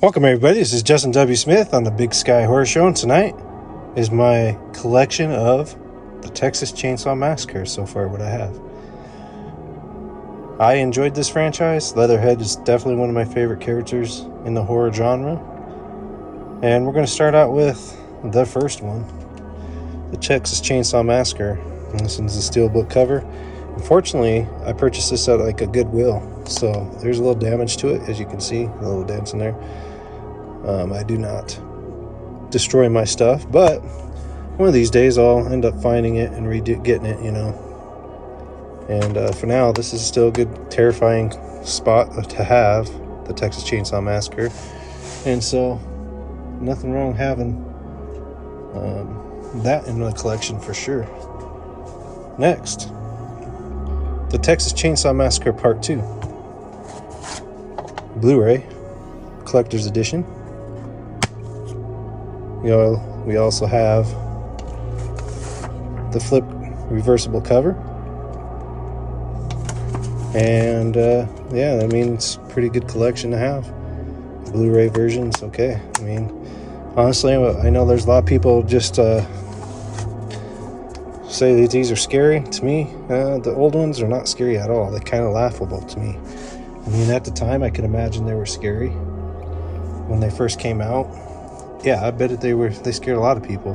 Welcome everybody, this is Justin W. Smith on the Big Sky Horror Show, and tonight is my collection of the Texas Chainsaw Massacre so far, what I have. I enjoyed this franchise. Leatherhead is definitely one of my favorite characters in the horror genre. And we're going to start out with the first one, the Texas Chainsaw Massacre. And this one's a steelbook cover. Unfortunately, I purchased this at like a Goodwill, so there's a little damage to it, as you can see, a little dents in there. I do not destroy my stuff, but one of these days I'll end up finding it and getting it, you know. And for now, this is still a good, terrifying spot to have, the Texas Chainsaw Massacre. And so, nothing wrong having that in the collection for sure. Next, the Texas Chainsaw Massacre Part 2. Blu-ray, Collector's Edition. We also have the flip reversible cover. And yeah, I mean, it's a pretty good collection to have. The Blu-ray version's okay. I mean, honestly, I know there's a lot of people just say that these are scary. To me, the old ones are not scary at all. They're kind of laughable to me. I mean, at the time, I can imagine they were scary when they first came out. Yeah, I bet they scared a lot of people.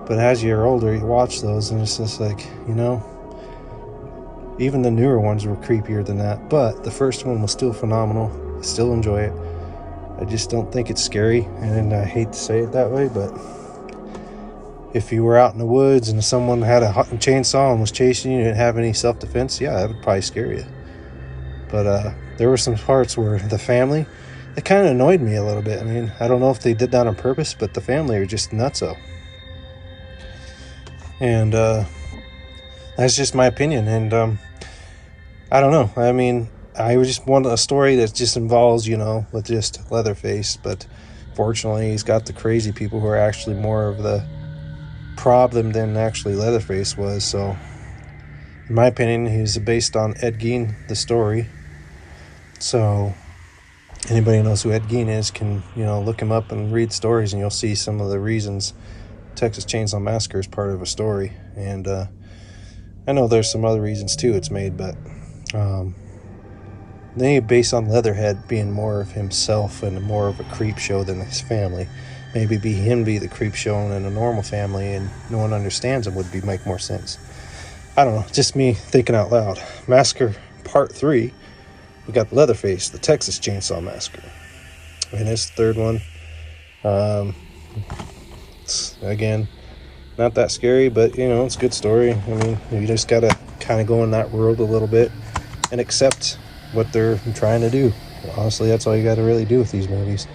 But as you're older, you watch those, and it's just like, you know, even the newer ones were creepier than that. But the first one was still phenomenal. I still enjoy it. I just don't think it's scary, and I hate to say it that way, but if you were out in the woods and someone had a chainsaw and was chasing you and didn't have any self-defense, yeah, that would probably scare you. But there were some parts where the family, it kind of annoyed me a little bit. I mean, I don't know if they did that on purpose, but the family are just nutso. And that's just my opinion. And I don't know. I mean, I just want a story that just involves, you know, with just Leatherface. But fortunately, he's got the crazy people who are actually more of the problem than actually Leatherface was. So, in my opinion, he's based on Ed Gein, the story. So, anybody who knows who Ed Gein is can, you know, look him up and read stories, and you'll see some of the reasons Texas Chainsaw Massacre is part of a story. And I know there's some other reasons too it's made, but they based on Leatherhead being more of himself and more of a creep show than his family. Maybe him be the creep show in a normal family and no one understands him would make more sense. I don't know, just me thinking out loud. Massacre Part 3, we got Leatherface, the Texas Chainsaw Massacre. And it's the third one. Again, not that scary, but you know, it's a good story. I mean, you just gotta kind of go in that world a little bit and accept what they're trying to do. Honestly, that's all you gotta really do with these movies.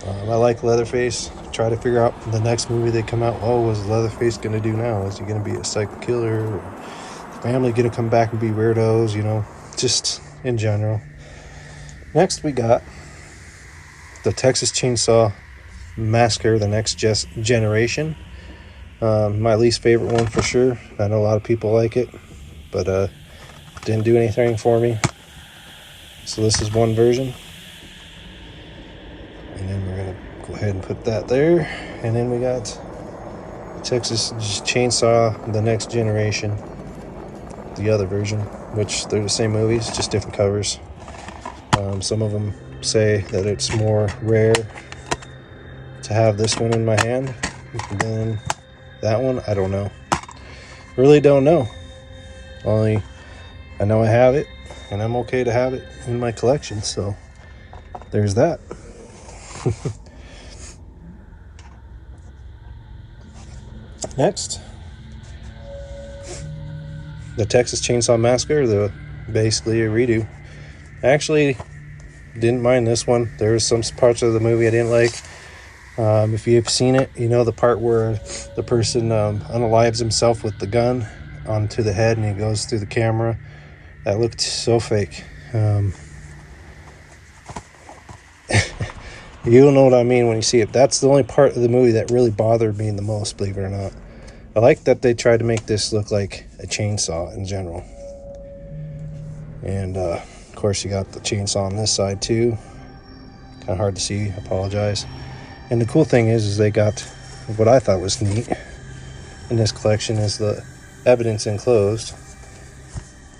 I like Leatherface. Try to figure out the next movie they come out. Oh, what's Leatherface gonna do now? Is he gonna be a psycho killer? Or the family gonna come back and be weirdos? You know, just in general. Next, we got the Texas Chainsaw Massacre: The Next Generation. My least favorite one for sure. I know a lot of people like it, but didn't do anything for me. So this is one version. And then we're going to go ahead and put that there. And then we got Texas Chainsaw: The Next Generation. The other version, which they're the same movies, just different covers. Some of them say that it's more rare to have this one in my hand than that one. I don't know. Really don't know. Only I know I have it, and I'm okay to have it in my collection. So there's that. Next, the Texas Chainsaw Massacre, basically a redo. I actually didn't mind this one. There were some parts of the movie I didn't like. If you've seen it, you know the part where the person unalives himself with the gun onto the head and he goes through the camera. That looked so fake. You'll know what I mean when you see it. That's the only part of the movie that really bothered me the most, believe it or not. I like that they tried to make this look like a chainsaw in general. And of course you got the chainsaw on this side too. Kind of hard to see. Apologize. And the cool thing is they got what I thought was neat in this collection is the evidence enclosed.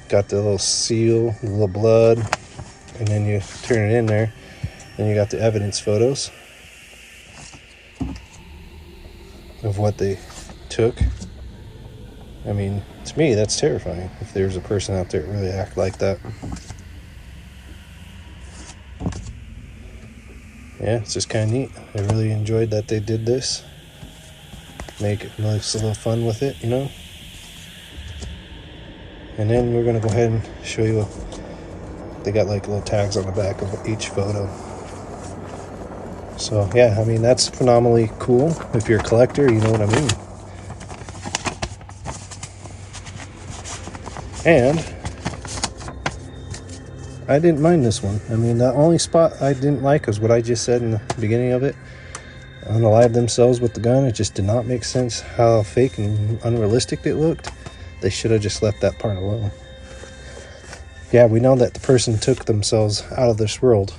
Got the little seal, the little blood, and then you turn it in there. Then you got the evidence photos of what they took. I mean, to me, that's terrifying if there's a person out there that really act like that. Yeah, it's just kind of neat. I really enjoyed that they did this. Make it nice, a little fun with it, you know. And then we're going to go ahead and show you. They got like little tags on the back of each photo. So, yeah, I mean, that's phenomenally cool. If you're a collector, you know what I mean. And I didn't mind this one. I mean, the only spot I didn't like was what I just said in the beginning of it. Unalive themselves with the gun. It just did not make sense how fake and unrealistic it looked. They should have just left that part alone. Yeah, we know that the person took themselves out of this world,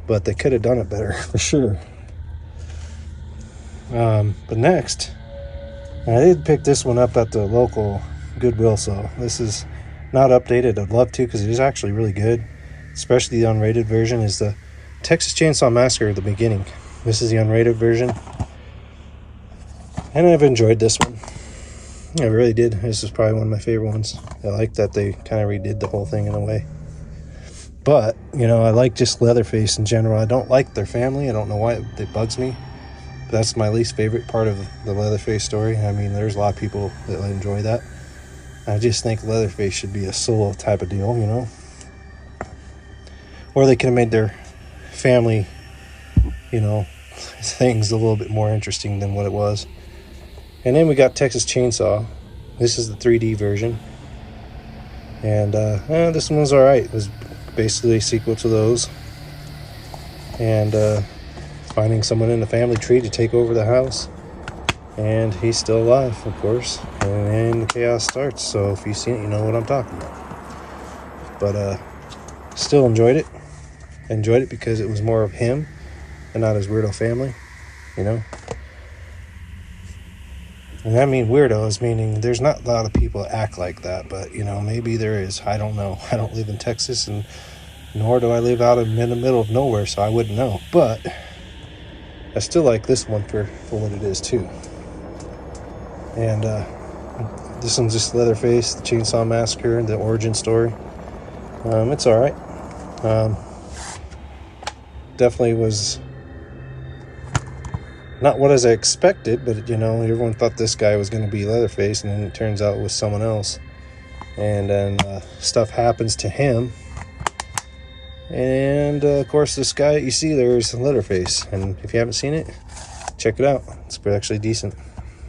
but they could have done it better, for sure. But next, I did pick this one up at the local Goodwill, so this is not updated. I'd love to, because it is actually really good. Especially the unrated version is the Texas Chainsaw Massacre at the beginning. This is the unrated version. And I've enjoyed this one. I really did. This is probably one of my favorite ones. I like that they kind of redid the whole thing in a way. But, you know, I like just Leatherface in general. I don't like their family. I don't know why it bugs me. But that's my least favorite part of the Leatherface story. I mean, there's a lot of people that enjoy that. I just think Leatherface should be a solo type of deal, you know. Or they could have made their family, you know, things a little bit more interesting than what it was. And then we got Texas Chainsaw. This is the 3D version. And this one was alright. It was basically a sequel to those. And finding someone in the family tree to take over the house. And he's still alive, of course. And then the chaos starts. So if you've seen it, you know what I'm talking about. But still enjoyed it. Enjoyed it because it was more of him and not his weirdo family, you know. And I mean weirdos, meaning there's not a lot of people that act like that, but, you know, maybe there is. I don't know. I don't live in Texas, and nor do I live out in the middle of nowhere, so I wouldn't know. But I still like this one for what it is, too. And this one's just Leatherface, the Chainsaw Massacre, the origin story. It's all right. Definitely was not what I expected, but, you know, everyone thought this guy was going to be Leatherface, and then it turns out it was someone else. And then stuff happens to him. And, of course, this guy you see there is Leatherface. And if you haven't seen it, check it out. It's actually decent.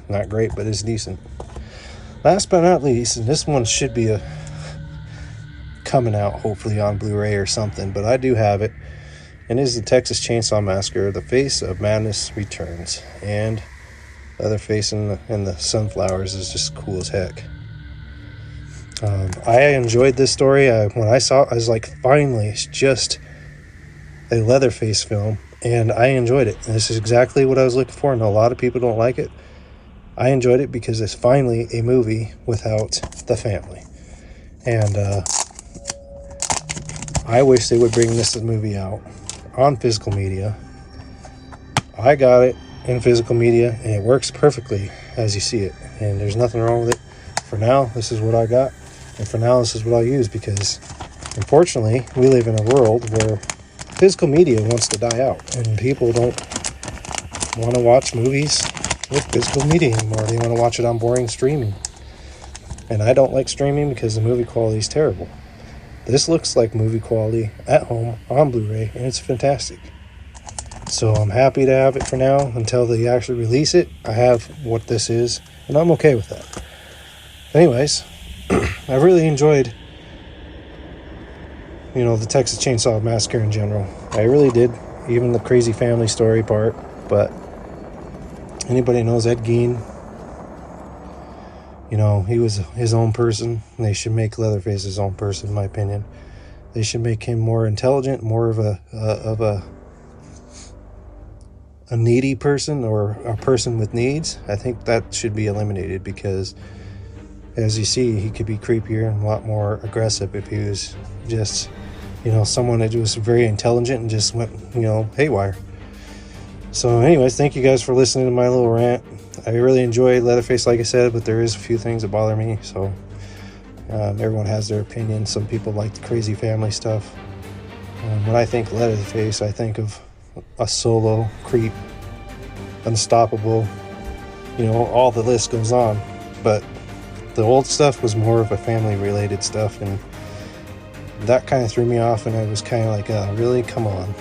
Not great, but it's decent. Last but not least, and this one should be coming out, hopefully, on Blu-ray or something, but I do have it. And it is the Texas Chainsaw Massacre, The Face of Madness Returns. And Leatherface and the sunflowers is just cool as heck. I enjoyed this story. When I saw it, I was like, finally, it's just a Leatherface film. And I enjoyed it. And this is exactly what I was looking for. And a lot of people don't like it. I enjoyed it because it's finally a movie without the family. And I wish they would bring this movie out on physical media. I got it in physical media, and it works perfectly as you see it. And there's nothing wrong with it. For now, this is what I got. And for now, this is what I'll use, because unfortunately, we live in a world where physical media wants to die out. And people don't want to watch movies with physical media anymore. They want to watch it on boring streaming. And I don't like streaming because the movie quality is terrible. This looks like movie quality at home on Blu-ray, and it's fantastic. So I'm happy to have it for now until they actually release it. I have what this is, and I'm okay with that. Anyways, I really enjoyed, you know, the Texas Chainsaw Massacre in general. I really did, even the crazy family story part. But anybody knows Ed Gein, you know, he was his own person. They should make Leatherface his own person, in my opinion. They should make him more intelligent, more of a a needy person or a person with needs, I think that should be eliminated, because as you see, he could be creepier and a lot more aggressive if he was just, someone that was very intelligent and just went, haywire. So anyways, thank you guys for listening to my little rant. I really enjoy Leatherface, like I said, but there is a few things that bother me. So everyone has their opinion. Some people like the crazy family stuff. When I think Leatherface, I think of a solo creep, unstoppable, all the list goes on. But the old stuff was more of a family related stuff, and that kind of threw me off, and I was kind of like, really, come on.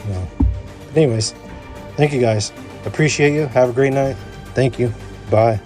But anyways, thank you guys. Appreciate you. Have a great night. Thank you. Bye.